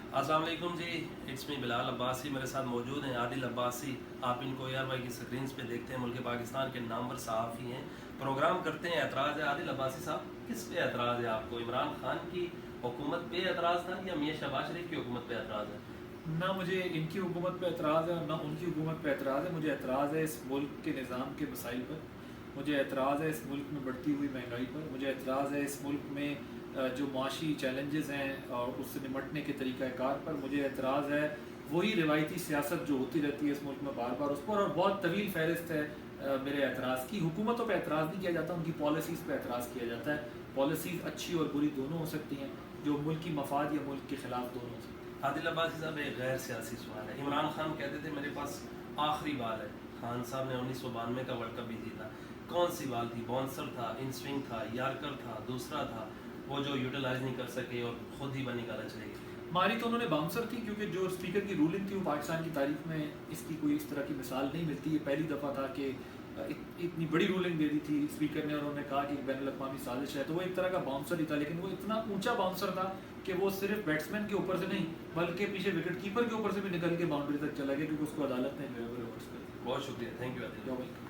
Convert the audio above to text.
अस्सलाम वालेकुम जी, it's me Bilal Abbasi. मेरे साथ मौजूद हैं आदिल अब्बासी। आप इनको AR वाई की स्क्रीन पे देखते हैं। मुल्क पाकिस्तान के नामवर सहाफ़ी हैं, प्रोग्राम करते हैं। एतराज़ है आदिल अब्बासी साहब, किस पे एतराज़ है आपको? इमरान खान की हुकूमत पे एतराज़ था या मियां शहबाज शरीफ की हुकूमत पे एतराज़ है? ना मुझे इनकी हुकूमत पे एतराज़ है और ना उनकी हुकूमत पे एतराज़ है। मुझे एतराज़ है इस मुल्क के निज़ाम के मसाइल पर। मुझे एतराज़ है इस मुल्क में बढ़ती हुई महंगाई पर। मुझे एतराज़ है इस मुल्क में जो माशी चैलेंजेस हैं और उससे निमटने के तरीक़ाकार पर। मुझे एतराज़ है वही रिवायती सियासत जो होती रहती है इस मुल्क में बार बार उस पर। और बहुत तवील फहरिस्त है मेरे एतराज़ की। हुकूमतों पर एतराज़ नहीं किया जाता, उनकी पॉलिसीज़ पर एतराज़ किया जाता है। पॉलिसीज़ अच्छी और बुरी दोनों हो सकती हैं, जो मुल्क की मफाद या मुल्क के ख़िलाफ़ दोनों हो सकती हैं। आदिल अब्बासी साहब, एक गैर सियासी सवाल है। इमरान खान कहते थे मेरे पास आखिरी बाल है। खान साहब ने 1992 का वर्ल्ड कप भी जीता। कौन सी बाल थी? बाउंसर था, इन स्विंग था, यार्कर था, दूसरा था वो जो यूटिलाइज नहीं कर सके और खुद ही बनी निकाला चले गए? मारी तो उन्होंने बाउंसर थी, क्योंकि जो स्पीकर की रूलिंग थी वो पाकिस्तान की तारीख में इसकी कोई इस तरह की मिसाल नहीं मिलती। ये पहली दफ़ा था कि इतनी बड़ी रूलिंग दे दी थी स्पीकर ने और उन्होंने कहा कि बैनुल अक़वामी साजिश है। तो वो एक तरह का बाउंसर ही था, लेकिन वो इतना ऊंचा बाउंसर था कि वो सिर्फ बैट्समैन के ऊपर से नहीं बल्कि पीछे विकेट कीपर के ऊपर से भी निकल के बाउंड्री तक चला गया, क्योंकि उसको अदालत ने जो है वो रिवर्स कर दिया। बहुत शुक्रिया, थैंक यू आदिल।